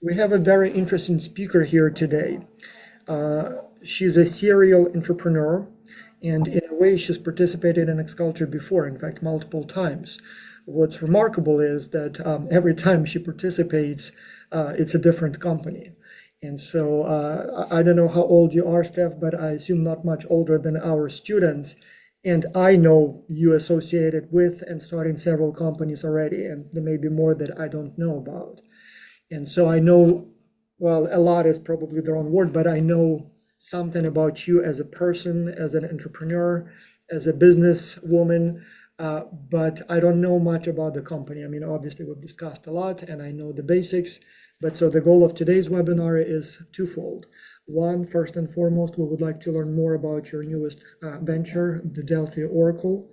We have a very interesting speaker here today. She's a serial entrepreneur, and in a way, she's participated in X culture before, in fact, multiple times. What's remarkable is that every time she participates, it's a different company. And so I don't know how old you are, Steph, but I assume not much older than our students. And I know you associated with and starting several companies already, and there may be more that I don't know about. And so I know, well, a lot is probably the wrong word, but I know something about you as a person, as an entrepreneur, as a businesswoman, but I don't know much about the company. I mean, obviously, we've discussed a lot and I know the basics. But so the goal of today's webinar is twofold. One, first and foremost, we would like to learn more about your newest venture, the Delphi Oracle.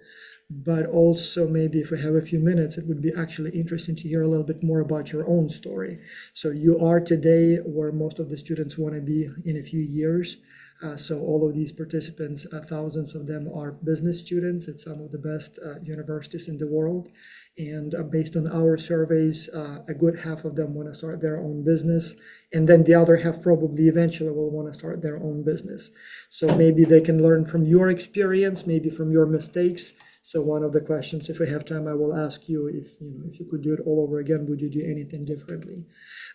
But also maybe if we have a few minutes, it would be actually interesting to hear a little bit more about your own story. So you are today where most of the students want to be in a few years. So all of these participants, thousands of them are business students at some of the best universities in the world. And based on our surveys, a good half of them want to start their own business. And then the other half probably eventually will want to start their own business. So maybe they can learn from your experience, maybe from your mistakes. So one of the questions, if we have time, I will ask you if you could do it all over again, would you do anything differently?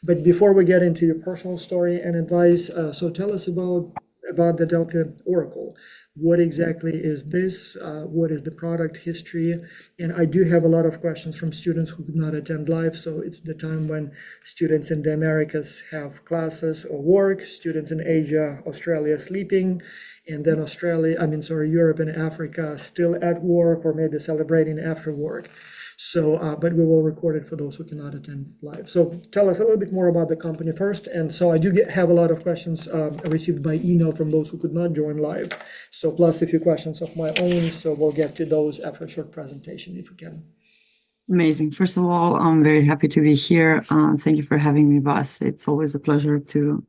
But before we get into your personal story and advice, so tell us about the Delphi Oracle. What exactly is this? What is the product history? And I do have a lot of questions from students who could not attend live. So it's the time when students in the Americas have classes or work, students in Asia, Australia sleeping, and then Europe and Africa still at work or maybe celebrating after work. So, but we will record it for those who cannot attend live. So tell us a little bit more about the company first. And so I do have a lot of questions received by email from those who could not join live. So plus a few questions of my own. So we'll get to those after a short presentation if we can. Amazing. First of all, I'm very happy to be here. Thank you for having me, Vas. It's always a pleasure to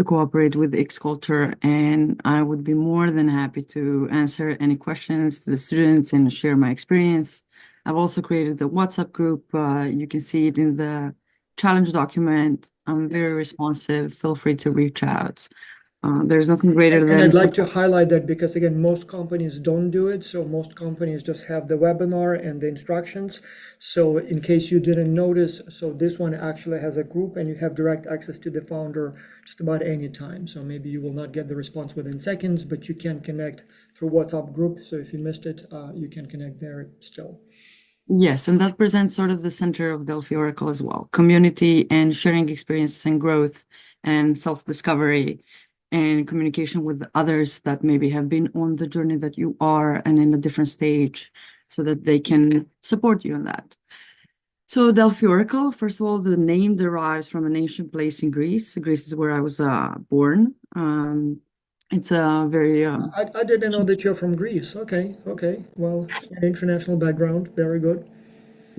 cooperate with X Culture, and I would be more than happy to answer any questions to the students and share my experience. I've also created the WhatsApp group. You can see it in the challenge document. I'm very responsive. Feel free to reach out. There's nothing greater than... And I'd like to highlight that because, again, most companies don't do it. So most companies just have the webinar and the instructions. So in case you didn't notice, so this one actually has a group and you have direct access to the founder just about any time. So maybe you will not get the response within seconds, but you can connect through WhatsApp group. So if you missed it, you can connect there still. Yes, and that presents sort of the center of Delphi Oracle as well. Community and sharing experiences and growth and self-discovery and communication with others that maybe have been on the journey that you are and in a different stage so that they can support you in that. So Delphi Oracle, first of all, the name derives from an ancient place in Greece. Greece is where I was born. It's a very... I didn't know that you're from Greece. Okay. Well, international background, very good.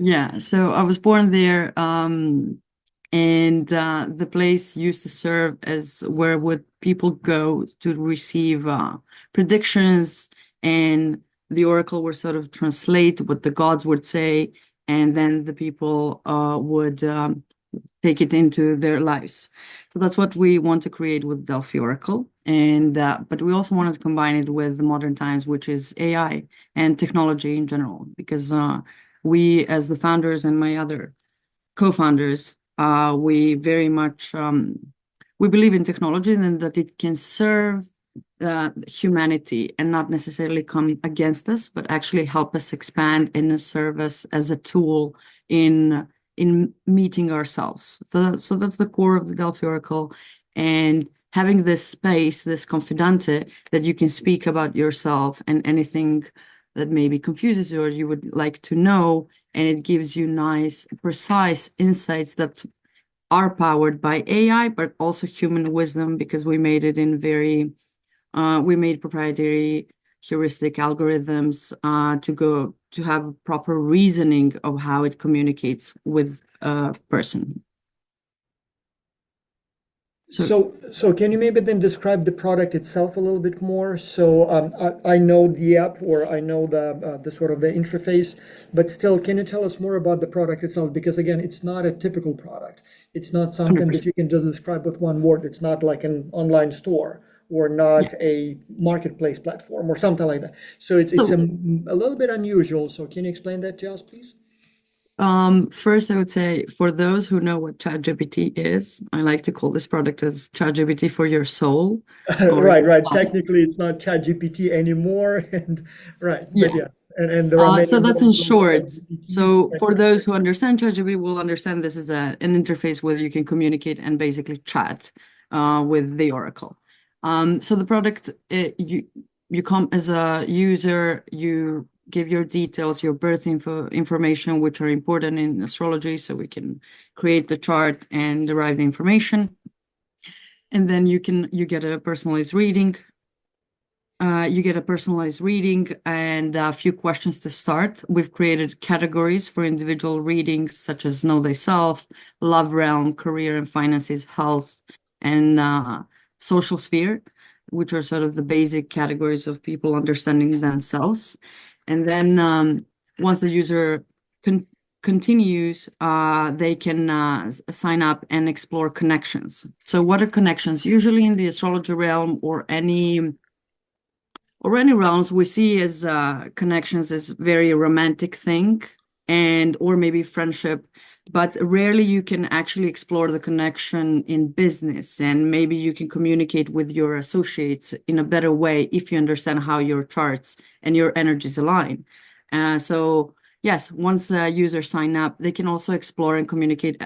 Yeah, so I was born there, and the place used to serve as where would people go to receive predictions, and the oracle would sort of translate what the gods would say, and then the people would take it into their lives. So that's what we want to create with Delphi Oracle. And but we also wanted to combine it with modern times, which is AI and technology in general, because we, as the founders and my other co-founders, we very much we believe in technology and that it can serve humanity and not necessarily come against us, but actually help us expand and serve us as a tool in meeting ourselves. So that's the core of the Delphi Oracle, and having this space, this confidante, that you can speak about yourself and anything that maybe confuses you or you would like to know, and it gives you nice, precise insights that are powered by AI, but also human wisdom, because we made it in we made proprietary heuristic algorithms to have proper reasoning of how it communicates with a person. So So can you maybe then describe the product itself a little bit more? So I know the app or I know the sort of the interface, but still, can you tell us more about the product itself? Because again, it's not a typical product. It's not something that 100%. you can just describe with one word. It's not like an online store or Yeah. not a marketplace platform or something like that. So it's So a little bit unusual. So can you explain that to us, please? First, I would say for those who know what ChatGPT is, I like to call this product as ChatGPT for your soul or Right, your right. soul. Technically, it's not ChatGPT anymore, and right, but Yeah. yes, and there are many So that's more in called short. ChatGPTs. So Right, for right. those who understand ChatGPT will understand this is an interface where you can communicate and basically chat with the Oracle. So the product, you come as a user, you give your details, your birth information, which are important in astrology, so we can create the chart and derive the information. And then you get a personalized reading. You get a personalized reading and a few questions to start. We've created categories for individual readings, such as Know Thyself, Love Realm, Career and Finances, Health, and Social Sphere, which are sort of the basic categories of people understanding themselves. And then once the user con continues, they can sign up and explore connections. So, what are connections? Usually in the astrology realm or any realms we see as connections as very romantic thing and or maybe friendship, but rarely you can actually explore the connection in business, and maybe you can communicate with your associates in a better way if you understand how your charts and your energies align. So yes, once the users sign up, they can also explore and communicate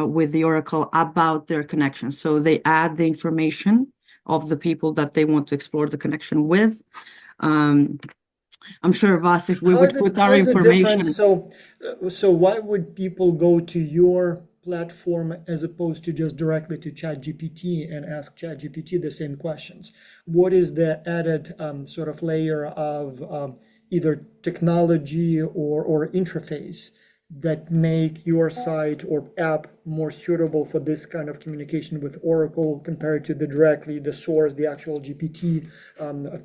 with the oracle about their connections, so they add the information of the people that they want to explore the connection with. um, I'm sure, Vas, if we would put our How is it different? information. So why would people go to your platform as opposed to just directly to ChatGPT and ask ChatGPT the same questions? What is the added sort of layer of either technology or interface that make your site or app more suitable for this kind of communication with Oracle compared to the source, the actual GPT,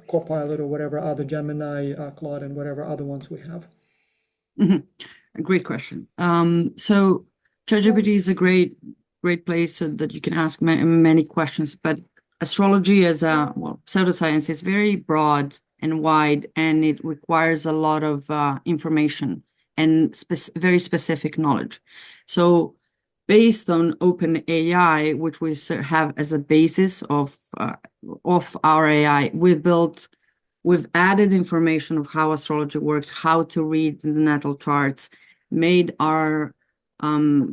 Copilot or whatever other Gemini, Claude, and whatever other ones we have? Mhm. A great question. So ChatGPT is a great place so that you can ask many questions, but astrology as a, well, pseudoscience is very broad and wide, and it requires a lot of information and very specific knowledge. So based on OpenAI, which we have as a basis of our AI, we've added information of how astrology works, how to read the natal charts, made our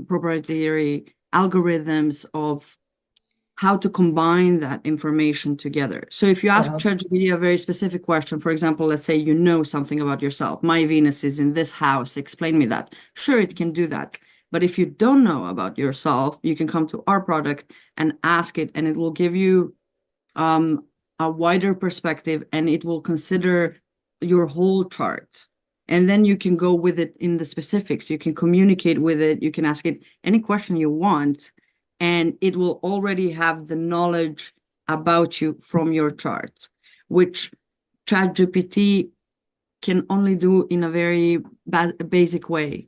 proprietary algorithms of how to combine that information together. So if you ask Uh-huh. ChatGPT a very specific question, for example, let's say you know something about yourself. My Venus is in this house. Explain me that. Sure, it can do that. But if you don't know about yourself, you can come to our product and ask it, and it will give you um, a wider perspective, and it will consider your whole chart. And then you can go with it in the specifics. You can communicate with it. You can ask it any question you want, and it will already have the knowledge about you from your chart, which ChatGPT can only do in a very basic way.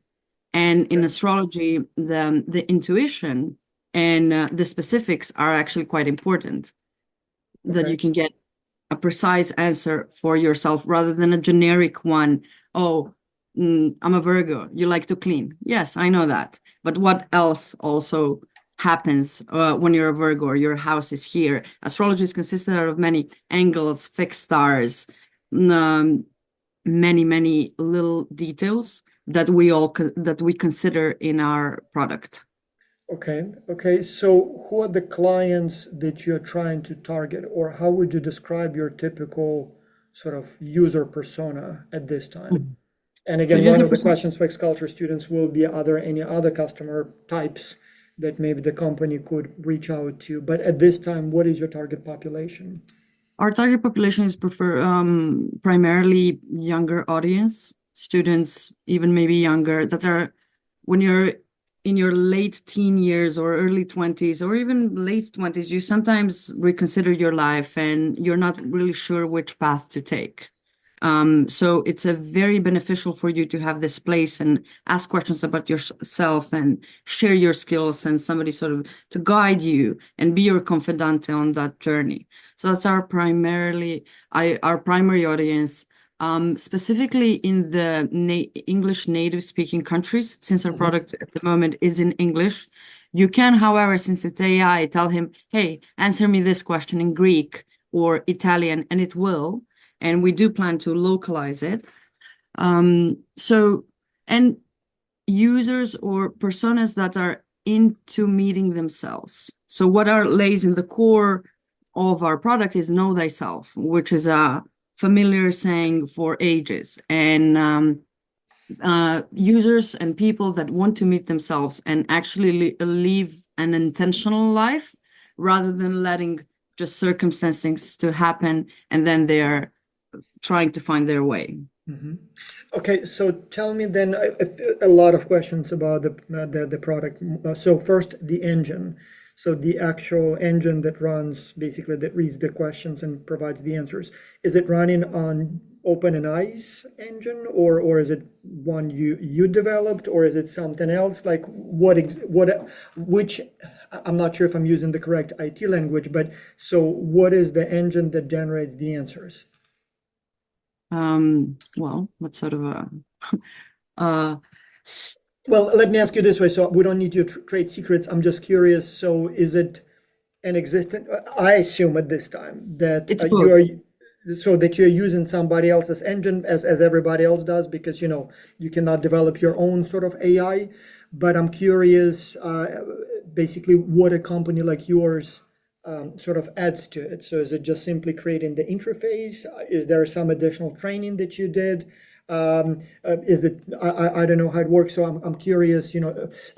And in astrology, the intuition and the specifics are actually quite important, that Okay. you can get a precise answer for yourself rather than a generic one. Oh, I'm a Virgo. You like to clean. Yes, I know that. But what else also happens when you're a Virgo or your house is here? Astrology is consisted of many angles, fixed stars, um, many little details that that we consider in our product. Okay. Okay. So who are the clients that you're trying to target, or how would you describe your typical sort of user persona at this time? Mhm. And So again, one user of the person. questions for ex-culture students will be, are there any other customer types that maybe the company could reach out to? But at this time, what is your target population? Our target population is primarily younger audience, students, even maybe younger, that are when you're in your late teen years or early 20s or even late 20s, you sometimes reconsider your life and you're not really sure which path to take. So it's a very beneficial for you to have this place and ask questions about yourself and share your skills and somebody sort of to guide you and be your confidant on that journey. So that's our primary audience. Specifically in the English native speaking countries, since our Mhm. product at the moment is in English. You can, however, since it's AI, tell him, hey, answer me this question in Greek or Italian, and it will. And we do plan to localize it. And users or personas that are into meeting themselves. So what are lays in the core of our product is know thyself, which is a familiar saying for ages. And users and people that want to meet themselves and actually live an intentional life rather than letting just circumstances to happen and then they're trying to find their way. Mhm. Okay, so tell me then a lot of questions about the product. So first, the engine. So the actual engine that runs, basically that reads the questions and provides the answers. Is it running on OpenAI's engine, or is it one you developed, or is it something else? Like which I'm not sure if I'm using the correct IT language, but so what is the engine that generates the answers? Well, what sort of a uh Well, let me ask you this way, so we don't need your trade secrets. I'm just curious. So, is it an existent? I assume at this time that it's both. you're using somebody else's engine as everybody else does, because you cannot develop your own sort of AI. But I'm curious, basically, what a company like yours sort of adds to it. So, is it just simply creating the interface? Is there some additional training that you did? Is it, I don't know how it works, so I'm curious,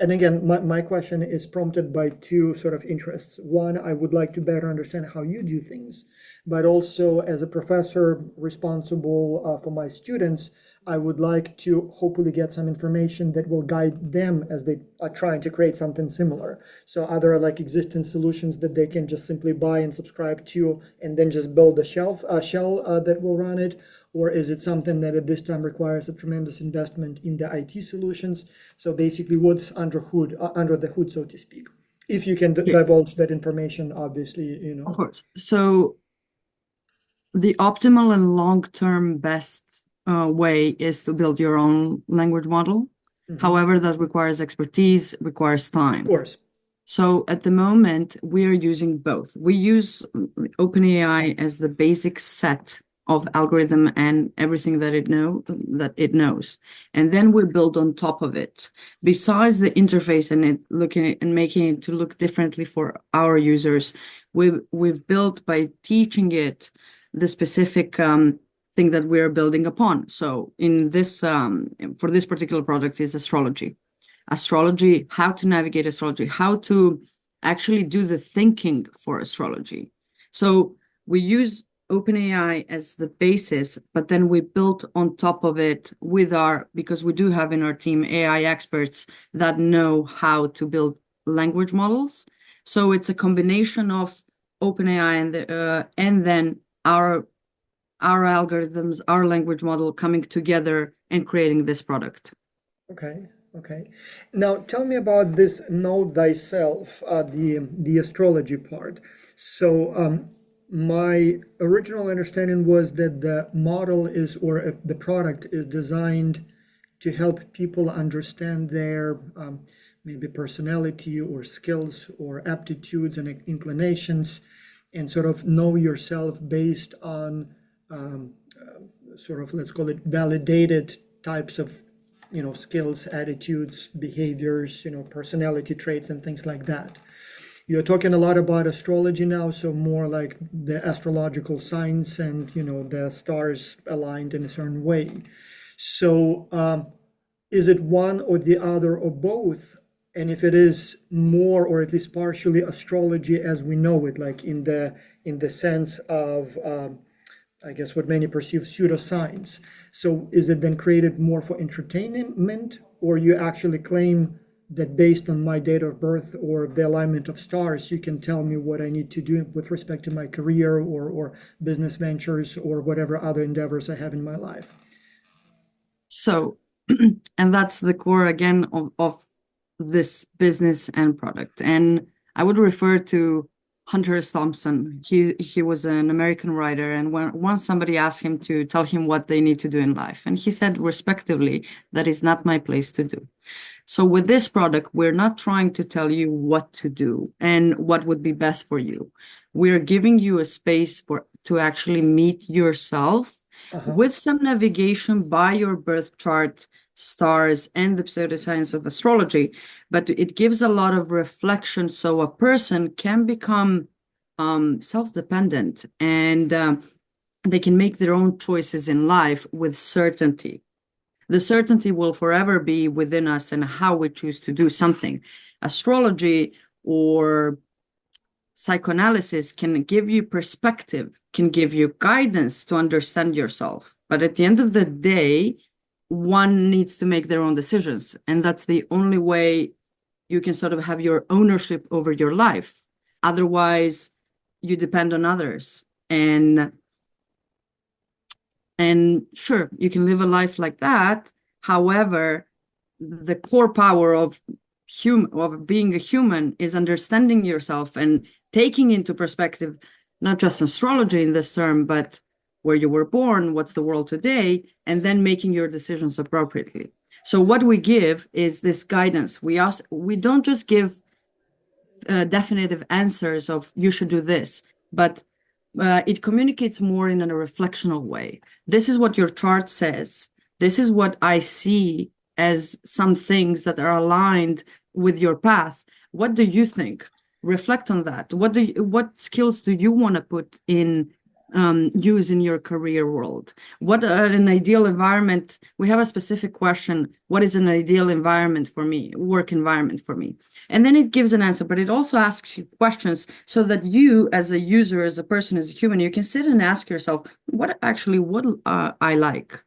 and again, my question is prompted by two sort of interests. One, I would like to better understand how you do things, but also as a professor responsible for my students, I would like to hopefully get some information that will guide them as they are trying to create something similar. So are there like existing solutions that they can just simply buy and subscribe to and then just build a shell that will run it? Or is it something that at this time requires a tremendous investment in the IT solutions? So basically, what's under the hood, so to speak? If you can Yeah, divulge that information, obviously, of course. So the optimal and long-term best way is to build your own language model. Mhm. However, that requires expertise, requires Of time. course. So at the moment, we are using both. We use OpenAI as the basic set of algorithm and everything that it knows. And then we build on top of it. Besides the interface and it looking at, and making it to look differently for our users, we've built by teaching it the specific thing that we're building upon. So in this for this particular product is astrology, how to navigate astrology, how to actually do the thinking for astrology. So we use OpenAI as the basis, but then we built on top of it because we do have in our team AI experts that know how to build language models. So it's a combination of OpenAI and then our algorithms, our language model coming together and creating this product. Okay. Okay. Now tell me about this know thyself, the astrology part. So my original understanding was that the model is, or the product is designed to help people understand their maybe personality or skills or aptitudes and inclinations, and sort of know yourself based on sort of, let's call it, validated types of skills, attitudes, behaviors, personality traits and things like that. You're talking a lot about astrology now, so more like the astrological signs and the stars aligned in a certain way. So is it one or the other or both? And if it is more or at least partially astrology as we know it, like in the sense of I guess what many perceive pseudoscience. So is it then created more for entertainment, or you actually claim that based on my date of birth or the alignment of stars, you can tell me what I need to do with respect to my career or business ventures or whatever other endeavors I have in my life. So, and that's the core again of this business and product. And I would refer to Hunter S. Thompson. He was an American writer, and once somebody asked him to tell him what they need to do in life, and he said respectively, that is not my place to do. So with this product, we're not trying to tell you what to do and what would be best for you. We're giving you a space to actually meet yourself with some navigation by your birth chart, stars, and the pseudoscience of astrology. But it gives a lot of reflection so a person can become self-dependent and they can make their own choices in life with certainty. The certainty will forever be within us and how we choose to do something. Astrology or psychoanalysis can give you perspective, can give you guidance to understand yourself. But at the end of the day, one needs to make their own decisions. And that's the only way you can sort of have your ownership over your life. Otherwise, you depend on others. And sure, you can live a life like that. However, the core power of being a human is understanding yourself and taking into perspective, not just astrology in this term, but where you were born, what's the world today, and then making your decisions appropriately. So what we give is this guidance. We don't just give definitive answers of you should do this, but it communicates more in a reflectional way. This is what your chart says. This is what I see as some things that are aligned with your path. What do you think? Reflect on that. What skills do you want to put in use in your career world? What an ideal environment? We have a specific question. What is an ideal environment for me, work environment for me? And then it gives an answer, but it also asks you questions so that you as a user, as a person, as a human, you can sit and ask yourself, what would I like?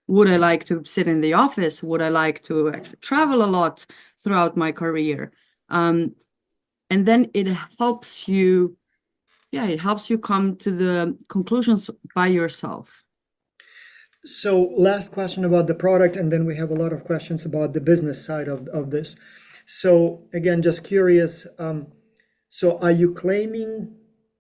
Would I like to sit in the office? Would I like to actually travel a lot throughout my career? And then it helps you come to the conclusions by yourself. So last question about the product, and then we have a lot of questions about the business side of this. So again, just curious, so are you claiming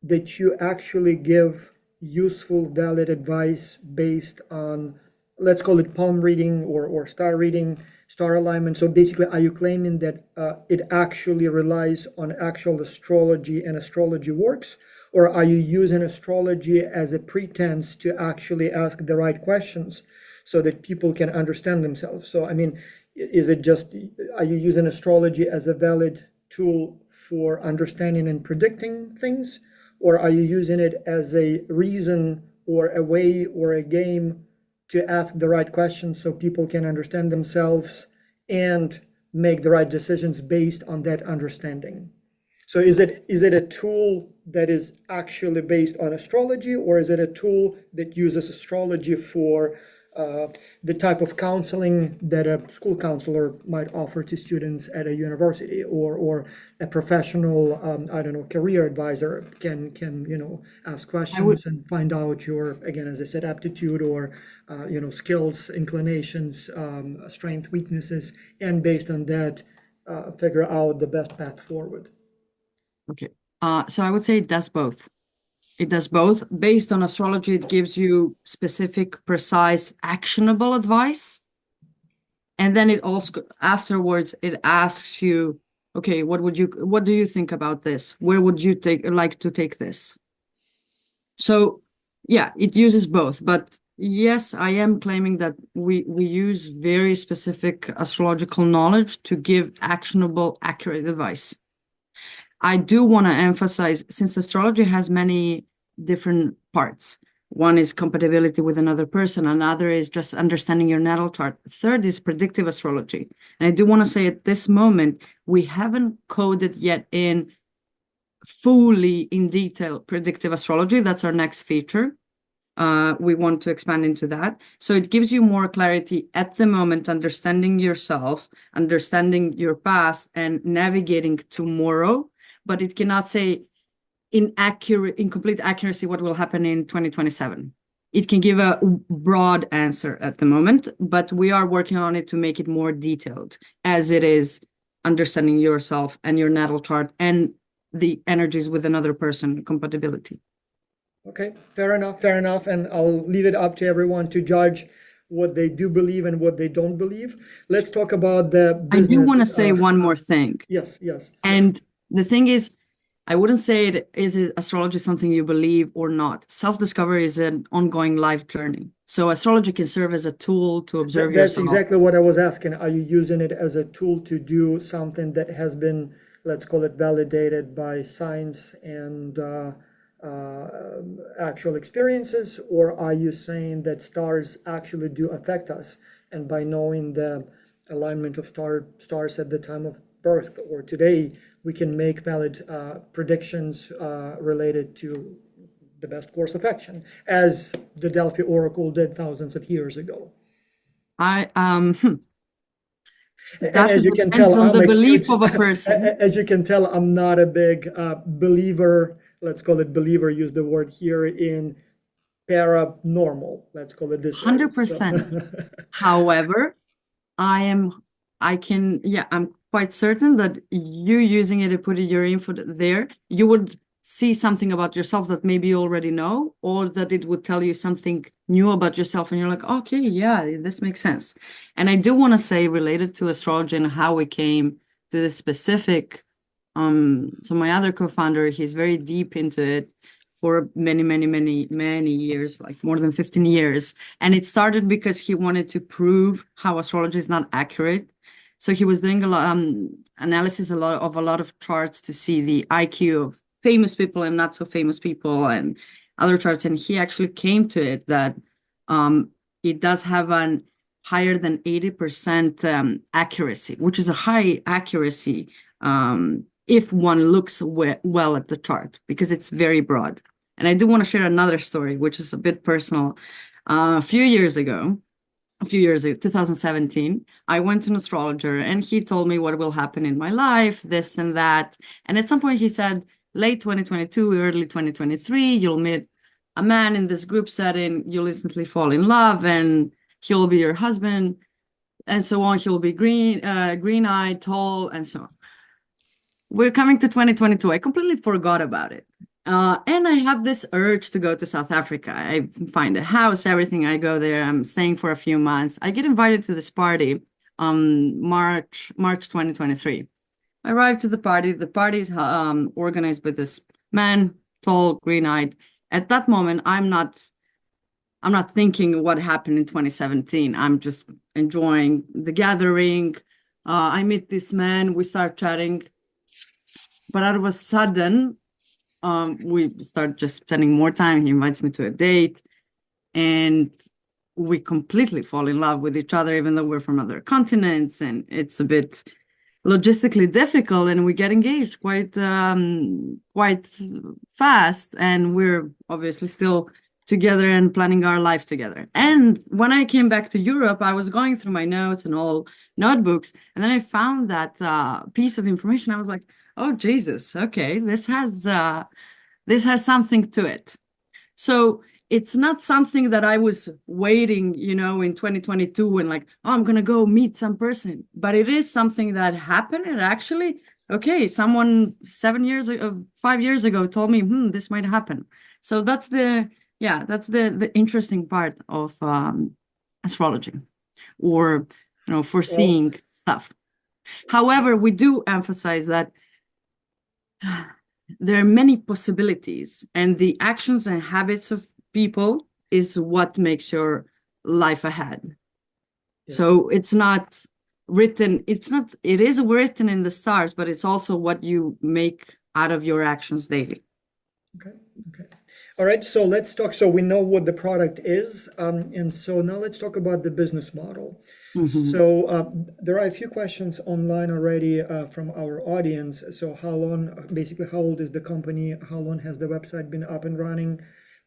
that you actually give useful, valid advice based on, let's call it palm reading or star reading, star alignment? So basically, are you claiming that it actually relies on actual astrology and astrology works? Or are you using astrology as a pretense to actually ask the right questions so that people can understand themselves? So, I mean, are you using astrology as a valid tool for understanding and predicting things? Or are you using it as a reason or a way or a game to ask the right questions so people can understand themselves and make the right decisions based on that understanding? So is it a tool that is actually based on astrology, or is it a tool that uses astrology for the type of counseling that a school counselor might offer to students at a university, or a professional, I don't know, career advisor can ask questions and find out your, again, as I said, aptitude or skills, inclinations, strength, weaknesses, and based on that, figure out the best path forward. Okay. So I would say it does both. It does both. Based on astrology, it gives you specific, precise, actionable advice. And then it also, afterwards, it asks you, okay, what do you think about this? Where would you like to take this? So yeah, it uses both. But yes, I am claiming that we use very specific astrological knowledge to give actionable, accurate advice. I do want to emphasize, since astrology has many different parts. One is compatibility with another person. Another is just understanding your natal chart. Third is predictive astrology. And I do want to say at this moment, we haven't coded yet in fully in detail predictive astrology. That's our next feature. we want to expand into that. So it gives you more clarity at the moment, understanding yourself, understanding your past, and navigating tomorrow. But it cannot say in complete accuracy what will happen in 2027. It can give a broad answer at the moment, but we are working on it to make it more detailed, as it is understanding yourself and your natal chart and the energies with another person compatibility. Okay, fair enough, fair enough. And I'll leave it up to everyone to judge what they do believe and what they don't believe. Let's talk about the I do want to business. say one more thing. Yes, yes. And the thing is, I wouldn't say astrology something you believe or not. Self-discovery is an ongoing life journey. So astrology can serve as a tool to observe That's yourself. exactly what I was asking. Are you using it as a tool to do something that has been, let's call it, validated by science and uh, actual experiences, or are you saying that stars actually do affect us, and by knowing the alignment of stars at the time of birth or today, we can make valid predictions related to the best course of action, as the Delphi Oracle did thousands of years ago? I And that as you can depends tell, on I'm the a belief huge, of a person. as you can tell, I'm not a big believer, let's call it believer, use the word here, in paranormal, let's call it this way. So, 100%. However, I'm quite certain that you using it to put your info there, you would see something about yourself that maybe you already know, or that it would tell you something new about yourself, and you're like, okay, yeah, this makes sense. And I do want to say, related to astrology and how we came to this specific, so my other co-founder, he's very deep into it for many, many, many, many years, like more than 15 years. And it started because he wanted to prove how astrology is not accurate. So he was doing a lot analysis a lot of charts to see the IQ of famous people and not so famous people and other charts. And he actually came to it that it does have an higher than 80% accuracy, which is a high accuracy if one looks well at the chart, because it's very broad. And I do want to share another story, which is a bit personal. A few years ago, 2017, I went to an astrologer and he told me what will happen in my life, this and that. And at some point he said, late 2022, early 2023, you'll meet a man in this group setting, you'll instantly fall in love and he'll be your husband and so on. He'll be green-eyed, tall, and so on. We're coming to 2022. I completely forgot about it. And I have this urge to go to South Africa. I find a house, everything. I go there. I'm staying for a few months. I get invited to this party March 2023. I arrive to the party. The party is organized by this man, tall, green-eyed. At that moment, I'm not thinking what happened in 2017. I'm just enjoying the gathering. I meet this man. We start chatting. But all of a sudden, we start just spending more time. He invites me to a date, and we completely fall in love with each other, even though we're from other continents, and it's a bit logistically difficult. And we get engaged quite fast, and we're obviously still together and planning our life together. And when I came back to Europe, I was going through my notes and all notebooks, and then I found that piece of information. I was like, oh Jesus, okay, this has something to it. So it's not something that I was waiting, in 2022 and like, oh, I'm gonna go meet some person. But it is something that happened. And actually, okay, someone 5 years ago told me, this might happen. So that's the interesting part of astrology, or well, foreseeing stuff. However, we do emphasize that there are many possibilities, and the actions and habits of people is what makes your life ahead. yes. So it is written in the stars, but it's also what you make out of your actions daily. Okay. All right, so let's talk. So we know what the product is, and so now let's talk about the business model. Mhm. So there are a few questions online already from our audience. So how old is the company? How long has the website been up and running?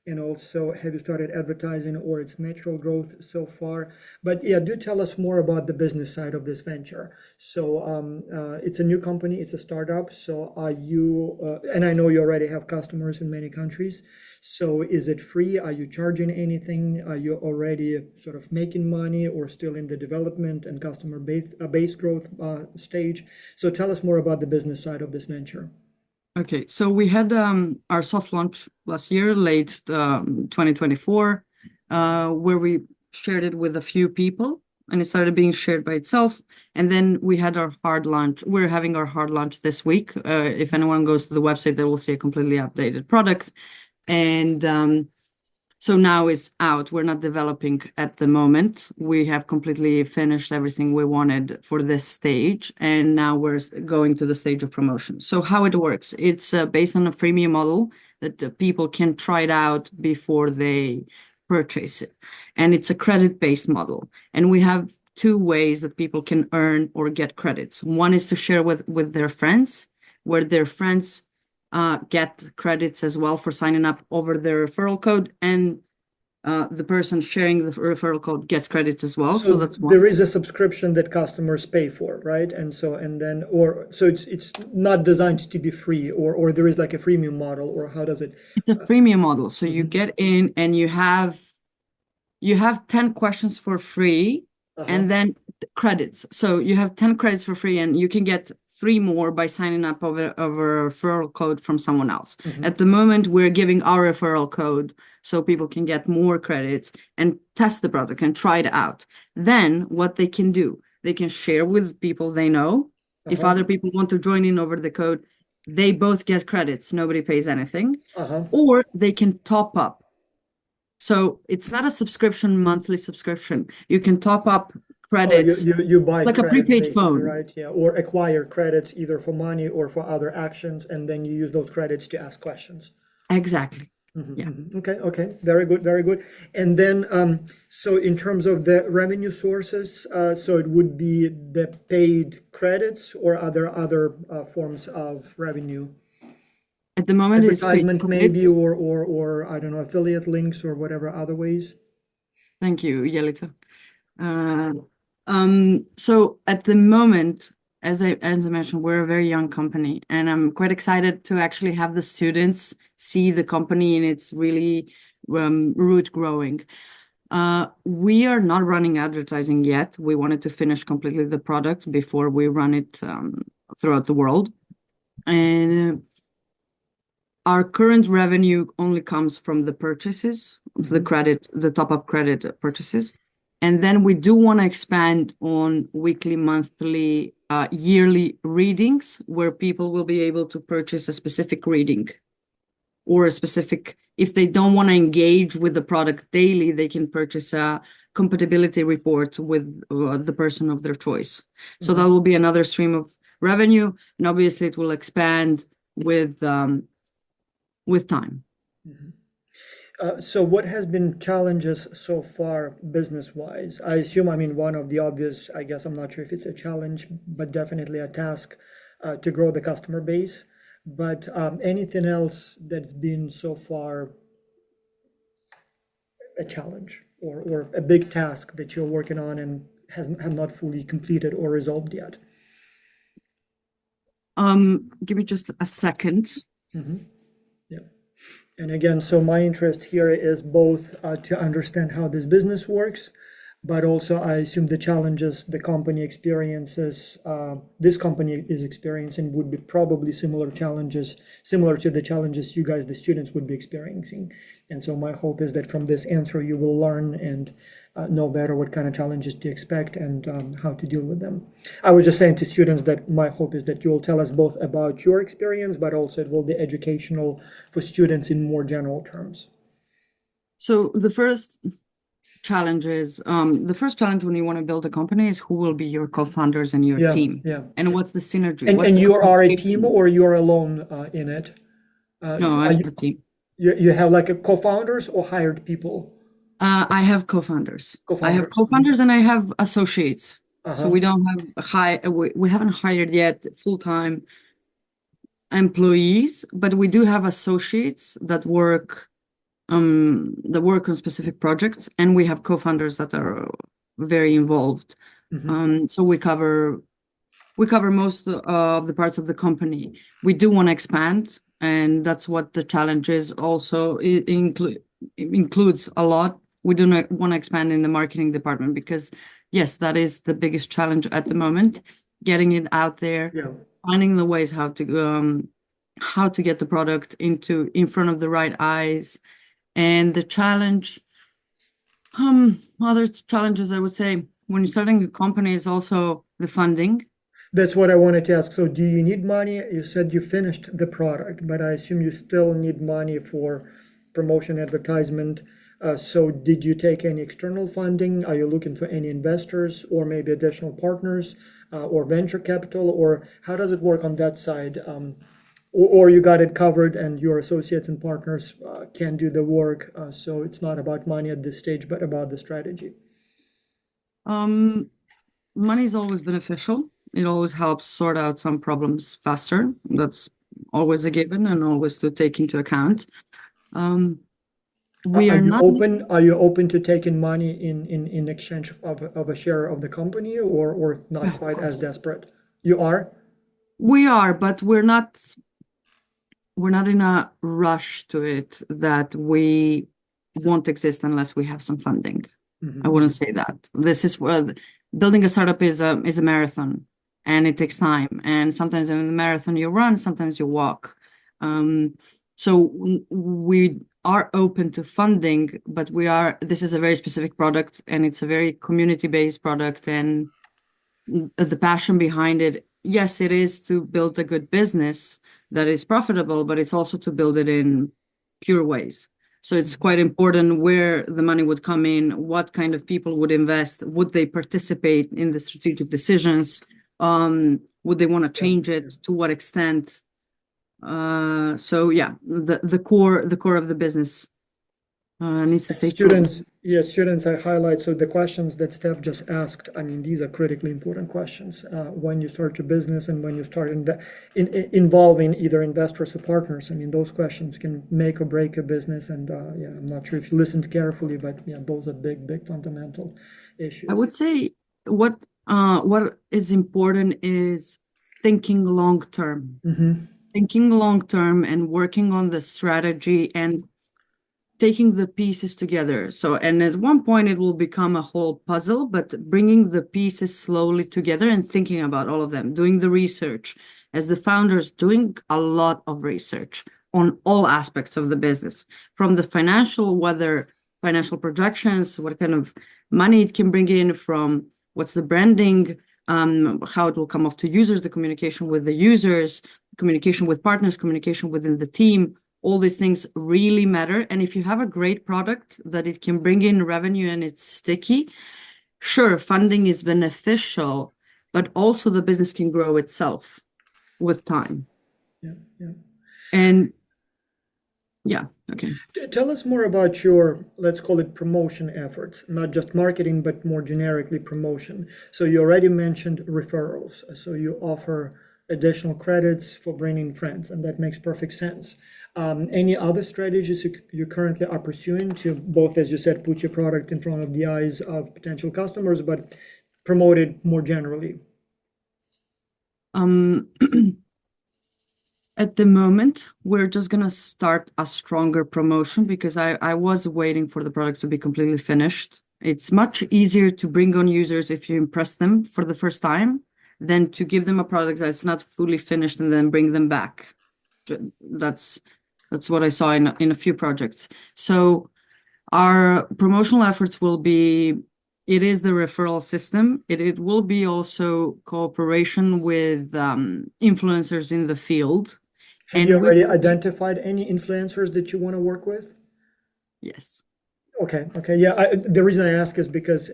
And also, have you started advertising or its natural growth so far? But yeah, do tell us more about the business side of this venture. So it's a new company, it's a startup. So are you, and I know you already have customers in many countries. So is it free? Are you charging anything? Are you already sort of making money or still in the development and customer base growth stage? So tell us more about the business side of this venture. Okay, so we had our soft launch last year, late 2024, where we shared it with a few people and it started being shared by itself. And then we had our hard launch. We're having our hard launch this week. If anyone goes to the website, they will see a completely updated product. And so now it's out. We're not developing at the moment. We have completely finished everything we wanted for this stage, and now we're going to the stage of promotion. So how it works, it's based on a freemium model that the people can try it out before they purchase it. And it's a credit-based model. And we have two ways that people can earn or get credits. One is to share with their friends, where their friends get credits as well for signing up over their referral code, and the person sharing the referral code gets credits as well. So So that's one. there is a subscription that customers pay for, right? And so and then or so it's not designed to be free, or there is like a freemium model, or how does it? It's a freemium model. So you Mhm. get in and you have 10 questions for free Uh-huh. and then credits. So you have 10 credits for free and you can get 3 more by signing up over a referral code from someone else. Mhm. At the moment, we're giving our referral code so people can get more credits and test the product and try it out. Then what they can do, they can share with people they know. If Uh-huh. other people want to join in over the code, they both get credits. Nobody pays anything. Uh-huh. Or they can top up. So it's not a subscription, monthly subscription. You can top up Oh, credits you buy like a credits prepaid basically, phone. right? Yeah, or acquire credits either for money or for other actions, and then you use those credits to ask questions. Exactly. Mhm, Yeah. mhm. Okay, okay, very good, very good. And then, so in terms of the revenue sources, so it would be the paid credits or other forms of revenue, At the moment, it's paid advertisement maybe, credits. or I don't know, affiliate links or whatever other ways. Thank you, Yelita. Uh, so at the moment, as I mentioned, we're a very young company, and I'm quite excited to actually have the students see the company in its really root growing. We are not running advertising yet. We wanted to finish completely the product before we run it throughout the world. And our current revenue only comes from the purchases, the Mhm, credit, the top-up credit purchases. And then we do want to expand on weekly, monthly, yearly readings where people will be able to purchase a specific reading or a specific, if they don't want to engage with the product daily, they can purchase a compatibility report with the person of their choice. So that mhm, will be another stream of revenue, and obviously it will expand with time. mhm. So what has been challenges so far business-wise? I assume, I mean, one of the obvious, I guess I'm not sure if it's a challenge, but definitely a task to grow the customer base. But anything else that's been so far a challenge or a big task that you're working on and hasn't have not fully completed or resolved yet? Give me just a second. Mhm. Yeah. And again, so my interest here is both to understand how this business works, but also I assume the challenges the company experiences, this company is experiencing would be probably similar challenges, similar to the challenges you guys, the students, would be experiencing. And so my hope is that from this answer, you will learn and know better what kind of challenges to expect and how to deal with them. I was just saying to students that my hope is that you will tell us both about your experience, but also it will be educational for students in more general terms. So the first challenge when you want to build a company is who will be your co-founders and your Yeah, team, yeah. and what's the synergy, And what's the you are a team communication. or you're alone in it? No, I Are have you, a team. you have like a co-founders or hired people? I have co-founders. I have Co-founders. Mhm. co-founders and I have associates. So Uh-huh. we don't have we haven't hired yet full-time employees, but we do have associates that work that work on specific projects, and we have co-founders that are very involved. So we cover most of the parts of the company. We do want to expand, and that's what the challenge is. Also, it includes a lot. We do not want to expand in the marketing department because, yes, that is the biggest challenge at the moment, getting it out there, Yeah. finding the ways how to get the product in front of the right eyes. And the challenge, other challenges I would say when you're starting a company is also the funding. That's what I wanted to ask. So do you need money? You said you finished the product, but I assume you still need money for promotion, advertisement. So did you take any external funding? Are you looking for any investors or maybe additional partners, or venture capital, or how does it work on that side? Or you got it covered and your associates and partners can do the work. So it's not about money at this stage, but about the strategy. Um, Money is always beneficial. It always helps sort out some problems faster. That's always a given and always to take into account. Um, we Are are you not, open? Are you open to taking money in exchange of a share of the company, or not yeah, of quite as course. desperate? You are? We are, but we're not in a rush to it that we won't exist unless we have some funding. I Mhm. wouldn't say that. This is where building a startup is a marathon and it takes time. And sometimes in the marathon you run, sometimes you walk. So we are open to funding, but this is a very specific product and it's a very community-based product and the passion behind it, yes, it is to build a good business that is profitable, but it's also to build it in pure ways. So it's quite important where the money would come in, what kind of people would invest, would they participate in the strategic decisions, would they want to Yeah, change yeah. it, to what extent? So yeah, the core of the business needs to stay true. Students, yes, students I highlight, so the questions that Steph just asked, I mean, these are critically important questions. When you start your business and when you start involving either investors or partners, I mean, those questions can make or break a business. And yeah, I'm not sure if you listened carefully, but yeah, those are big, big fundamental I issues. would say what is important is thinking long term. Thinking long term and working on the strategy and taking the pieces together. So, and at one point it will become a whole puzzle, but bringing the pieces slowly together and thinking about all of them, doing the research. As the founders, doing a lot of research on all aspects of the business, from the financial, whether financial projections, what kind of money it can bring in, from what's the branding, how it will come off to users, the communication with the users, communication with partners, communication within the team, all these things really matter. And if you have a great product that it can bring in revenue and it's sticky, sure, funding is beneficial, but also the business can grow itself with time. Yeah, yeah. And yeah, okay. Tell us more about your, let's call it promotion efforts, not just marketing, but more generically promotion. So you already mentioned referrals. So you offer additional credits for bringing friends, and that makes perfect sense. Any other strategies you currently are pursuing to both, as you said, put your product in front of the eyes of potential customers, but promote it more generally? Um, At the moment, we're just gonna start a stronger promotion because I was waiting for the product to be completely finished. It's much easier to bring on users if you impress them for the first time than to give them a product that's not fully finished and then bring them back. That's that's what I saw in a few projects. So our promotional efforts will be, it is the referral system. It will be also cooperation with influencers in the field. Have you And we've already already, identified any influencers that you want to work with? yes. Okay, okay, yeah. The reason I ask is because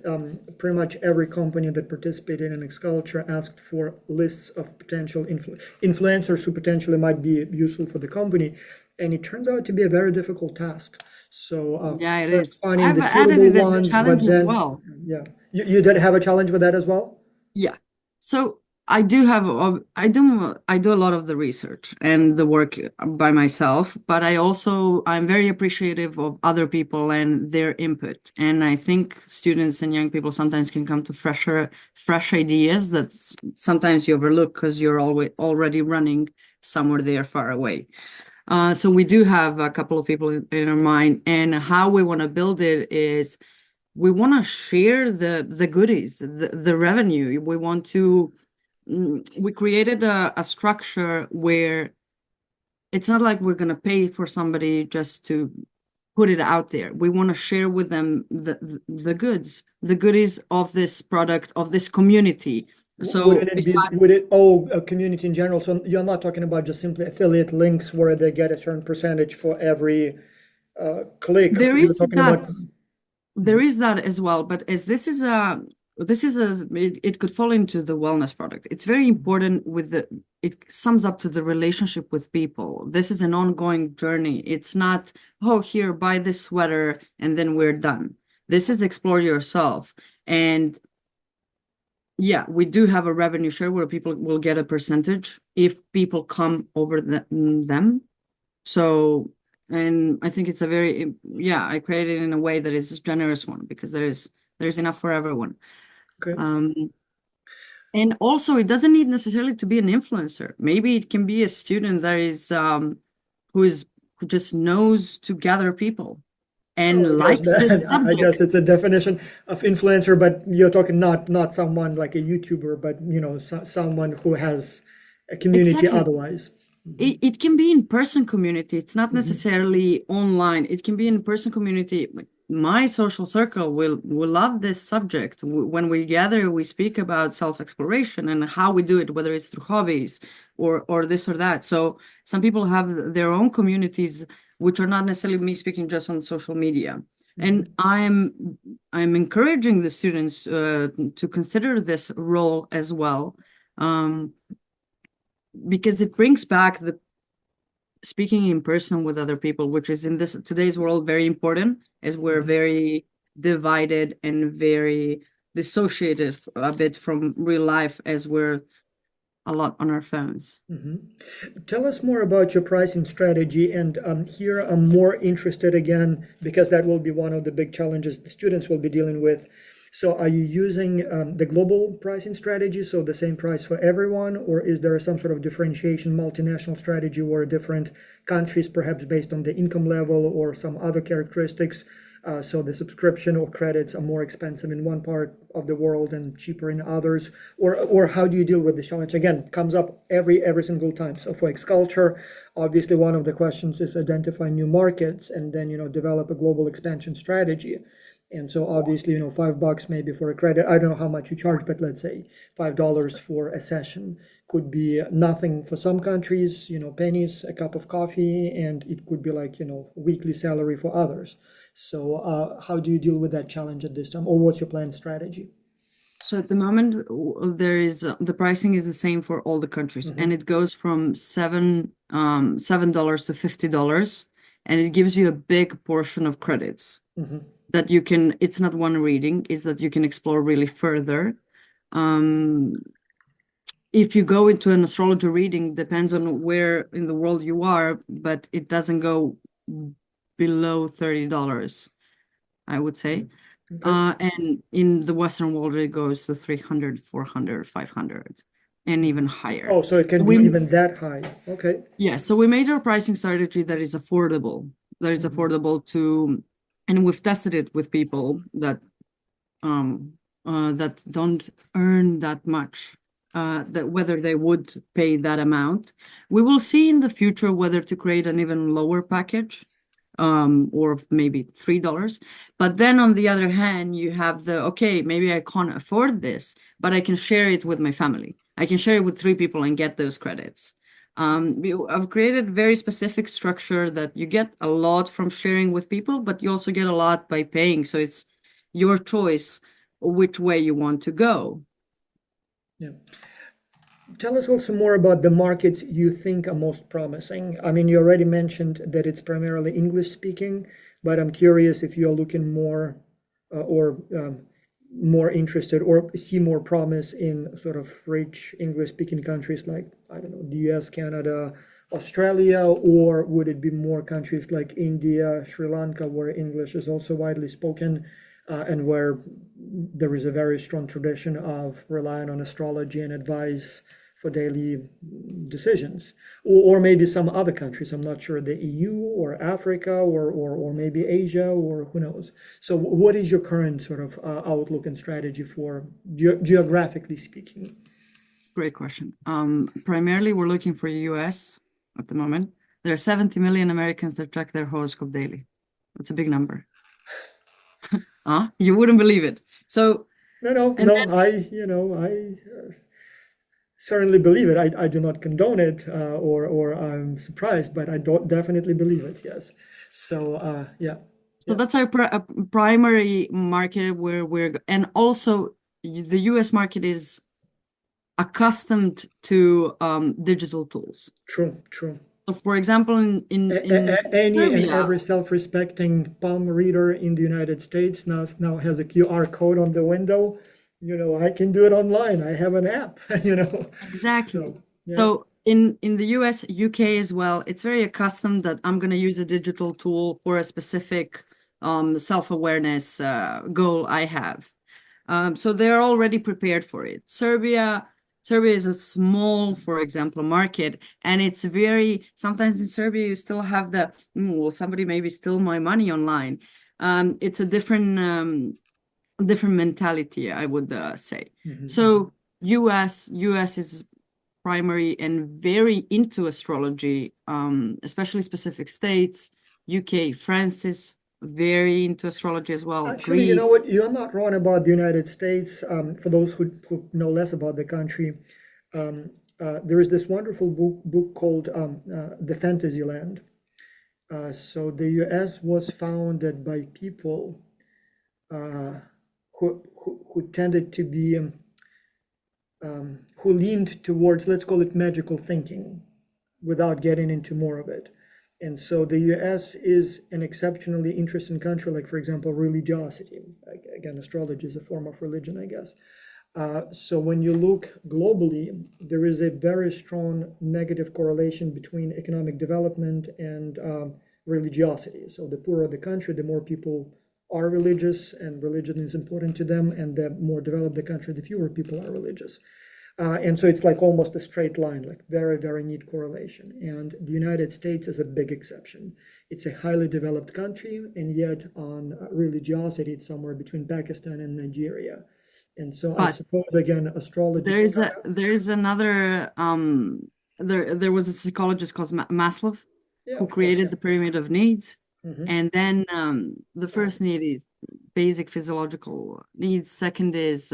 pretty much every company that participated in Xculture asked for lists of potential influencers who potentially might be useful for the company, and it turns out to be a very difficult task. So Yeah, it first is. finding I've the added suitable it as a ones, challenge but as then well. yeah, you did have a challenge with that as well? Yeah. So I do have I do a lot of the research and the work by myself, but I'm very appreciative of other people and their input. And I think students and young people sometimes can come to fresh ideas that sometimes you overlook because you're already running somewhere there far away. So we do have a couple of people in our mind, and how we want to build it is we want to share the goodies, the revenue. We want to we created a structure where it's not like we're going to pay for somebody just to put it out there. We want to share with them the goods, the goodies of this product, of this community. So Wouldn't it be, besides, would it, oh, a community in general? So you're not talking about just simply affiliate links where they get a certain percentage for every click. there You're is talking that about, There is that as well, but as it could fall into the wellness product. It's very important it sums up to the relationship with people. This is an ongoing journey. It's not, oh, here, buy this sweater and then we're done. This is explore yourself. And yeah, we do have a revenue share where people will get a percentage if people come over them. So, and I think it's a very, yeah, I created it in a way that is a generous one because there's enough for everyone. okay. Um, and also it doesn't need necessarily to be an influencer. Maybe it can be a student that is who just knows to gather people Oh, I and guess likes this that, I guess subject. it's a definition of influencer, but you're talking not someone like a YouTuber, but someone who has a community Exactly. otherwise. It can be in person community. It's not Mhm, necessarily online. It can be in person community. Like, my social circle will love this subject. When we gather, we speak about self-exploration and how we do it, whether it's through hobbies or this or that. So some people have their own communities, which are not necessarily me speaking just on social media. And mhm, I'm encouraging the students to consider this role as well. Um, because it brings back the speaking in person with other people, which is in this today's world very important, as we're mhm. very divided and very dissociated a bit from real life as we're a lot on our phones. Mhm. Tell us more about your pricing strategy. And here I'm more interested again, because that will be one of the big challenges the students will be dealing with. So are you using the global pricing strategy, so the same price for everyone, or is there some sort of differentiation, multinational strategy, or different countries, perhaps based on the income level or some other characteristics? So the subscription or credits are more expensive in one part of the world and cheaper in others, or how do you deal with this challenge? Again, comes up every single time. So for Xculture, obviously one of the questions is identify new markets and then develop a global expansion strategy. And so obviously, $5 maybe for a credit. I don't know how much you charge, but let's say $5 for a session could be nothing for some countries, pennies, a cup of coffee, and it could be like, weekly salary for others. So how do you deal with that challenge at this time, or what's your planned strategy? So at the moment, there is the pricing is the same for all the countries, and Hmm. it goes from $7 to $50, and it gives you a big portion of credits Hmm. that you can. It's not one reading; is that you can explore really further. Um, if you go into an astrologer reading, depends on where in the world you are, but it doesn't go below $30, I would say. Okay. And in the Western world, it goes to 300, 400, 500, and even Hmm. higher. Oh, so it So can be even that high. Okay. yeah, so we made our pricing strategy that is Hmm. affordable to, and we've tested it with people um that don't earn that much, that whether they would pay that amount. We will see in the future whether to create an even lower package, or maybe $3. But then on the other hand, you have okay, maybe I can't afford this, but I can share it with my family. I can share it with three people and get those credits. I've created very specific structure that you get a lot from sharing with people, but you also get a lot by paying. So it's your choice which way you want to go. Yeah. Tell us also more about the markets you think are most promising. I mean, you already mentioned that it's primarily English speaking, but I'm curious if you're looking more or more interested or see more promise in sort of rich English-speaking countries like, I don't know, the US, Canada, Australia, or would it be more countries like India, Sri Lanka, where English is also widely spoken, and where there is a very strong tradition of relying on astrology and advice for daily decisions, or maybe some other countries. I'm not sure, the EU or Africa or maybe Asia, or who knows. So what is your current sort of outlook and strategy for geographically speaking? Great question. Primarily, we're looking for US at the moment. There are 70 million Americans that track their horoscope daily. That's a big number. You wouldn't believe it. So, No, and I certainly believe it. I do not condone it, or I'm surprised, but I don't definitely believe it. Yes. So yeah. So that's our primary market and also the US market is accustomed to digital tools. True, true. So for example, in Any and Serbia, every self-respecting palm reader in the United States now has a QR code on the window. I can do it online. I have an app, exactly. So, yeah. So in the US, UK as well, it's very accustomed that I'm going to use a digital tool for a specific self-awareness goal I have. So they're already prepared for it. Serbia is a small, for example, market, and it's sometimes in Serbia you still have well, somebody maybe steal my money online. It's a different mentality, I would say. So US is primary and very into astrology, especially specific states. UK, France is very into astrology as well. Actually, you know Greece. what? You're not wrong about the United States. For those who know less about the country, there is this wonderful book called The Fantasyland. So the US was founded by people who tended to be, who leaned towards, let's call it magical thinking, without getting into more of it. And so the US is an exceptionally interesting country, like, for example, religiosity. Again, astrology is a form of religion, I guess. So when you look globally, there is a very strong negative correlation between economic development and religiosity. So the poorer the country, the more people are religious, and religion is important to them, and the more developed the country, the fewer people are religious. And so it's like almost a straight line, like very, very neat correlation. And the United States is a big exception. It's a highly developed country, and yet on religiosity, it's somewhere between Pakistan and Nigeria. And so I suppose, again, astrology. There's another there was a psychologist called Maslow who created the pyramid of needs. And then the first need is basic physiological needs. Second is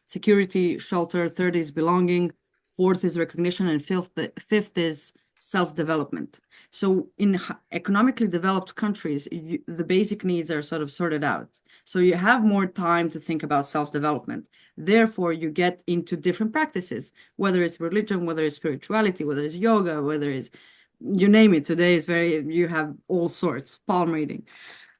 security, shelter. Third is belonging. Fourth is recognition. And fifth is self-development. So in economically developed countries, the basic needs are sort of sorted out. So you have more time to think about self-development. Therefore, you get into different practices, whether it's religion, whether it's spirituality, whether it's yoga, whether it's you name it. Today is you have all sorts, palm reading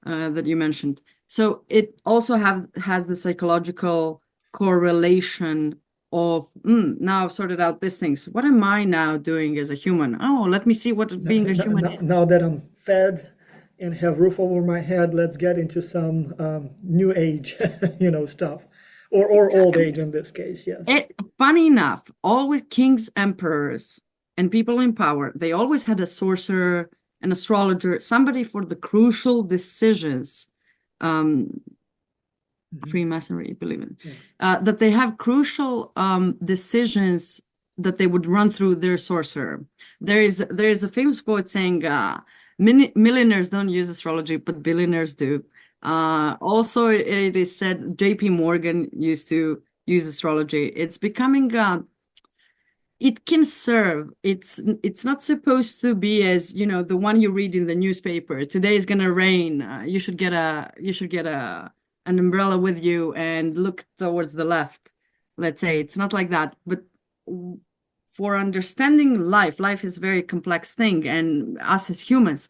that you mentioned. So it also has the psychological correlation of now I've sorted out these things. What am I now doing as a human? Oh, let me see what being a human is. Now that I'm fed and have roof over my head, let's get into some new age, stuff, or old age in this case. Yes. Funny enough, always kings, emperors, and people in power, they always had a sorcerer, an astrologer, somebody for the crucial decisions. Freemasonry, believe it, that they have crucial decisions that they would run through their sorcerer. There is a famous quote saying, millionaires don't use astrology, but billionaires do. Also, it is said JP Morgan used to use astrology. It's becoming it can serve. It's not supposed to be as the one you read in the newspaper. Today is gonna rain. You should get an umbrella with you and look towards the left. Let's say it's not like that. But for understanding life is a very complex thing, and us as humans,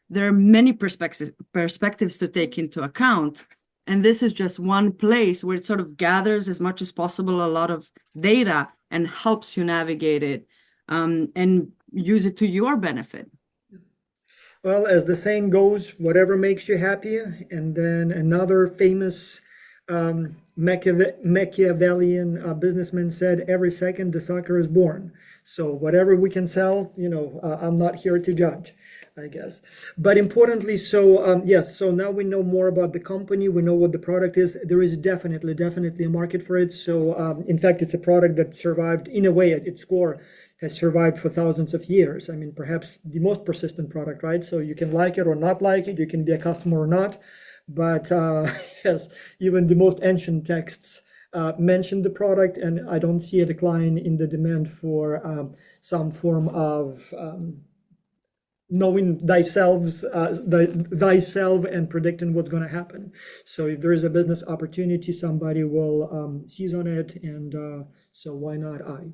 there are many perspectives to take into account. And this is just one place where it sort of gathers as much as possible a lot of data and helps you navigate it, and use it to your benefit. Well, as the saying goes, whatever makes you happy. And then another famous Machiavellian businessman said, every second the sucker is born. So whatever we can sell, I'm not here to judge, I guess. But importantly, so yes, so now we know more about the company. We know what the product is. There is definitely a market for it. So in fact, it's a product that survived in a way at its core has survived for thousands of years. I mean, perhaps the most persistent product, right? So you can like it or not like it, you can be a customer or not. But yes, even the most ancient texts mention the product, and I don't see a decline in the demand for some form of knowing thyself and predicting what's going to happen. So if there is a business opportunity, somebody will seize on it, and so why not I?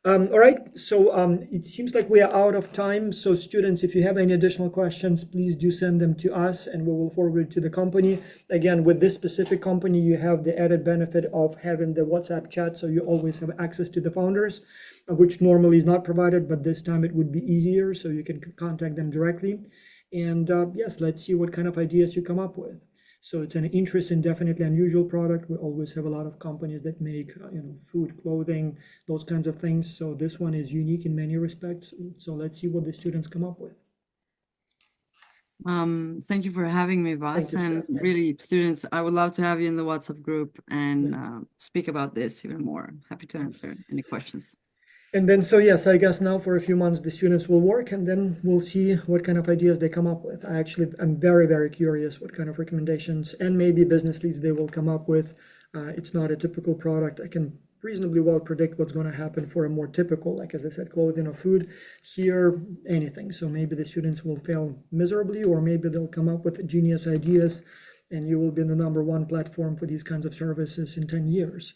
All right, so it seems like we are out of time. So students, if you have any additional questions, please do send them to us and we will forward it to the company. Again, with this specific company, you have the added benefit of having the WhatsApp chat, so you always have access to the founders, which normally is not provided, but this time it would be easier, so you can contact them directly. And yes, let's see what kind of ideas you come up with. So it's an interesting, definitely unusual product. We always have a lot of companies that make, food, clothing, those kinds of things. So this one is unique in many respects. So let's see what the students come up with. Thank you for having me, Vas. Thank you, And Steph. really, students, I would love to have you in the WhatsApp group and speak about this even more. Happy to answer any questions. And then, so yes, I guess now for a few months the students will work, and then we'll see what kind of ideas they come up with. I'm very, very curious what kind of recommendations and maybe business leads they will come up with. It's not a typical product. I can reasonably well predict what's going to happen for a more typical, like as I said, clothing or food. Here, anything. So maybe the students will fail miserably, or maybe they'll come up with genius ideas, and you will be the #1 platform for these kinds of services in 10 years.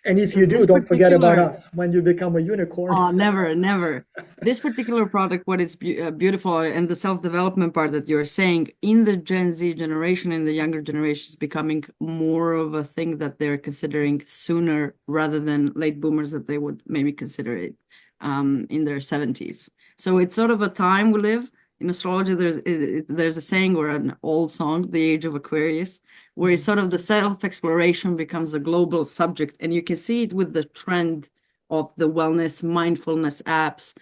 And if you do, don't forget about us when you become a unicorn. Oh, never, never. This particular product, what is beautiful, and the self-development part that you're saying, in the Gen Z generation, in the younger generation, is becoming more of a thing that they're considering sooner rather than late boomers that they would maybe consider it in their 70s. So it's sort of a time we live. In astrology, there's a saying or an old song, The Age of Aquarius, where it's sort of the self-exploration becomes a global subject. And you can see it with the trend of the wellness, mindfulness apps.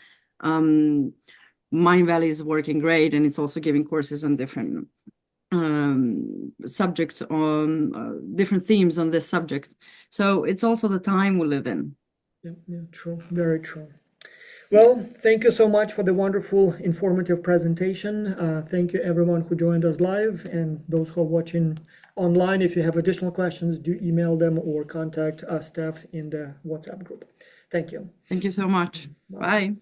Mindvalley is working great, and it's also giving courses on different subjects, on different themes on this subject. So it's also the time we live in. Yeah, true, very true. Well, thank you so much for the wonderful, informative presentation. Thank you everyone who joined us live, and those who are watching online. If you have additional questions, do email them or contact Steph in the WhatsApp group. Thank you. Thank you so much. Bye.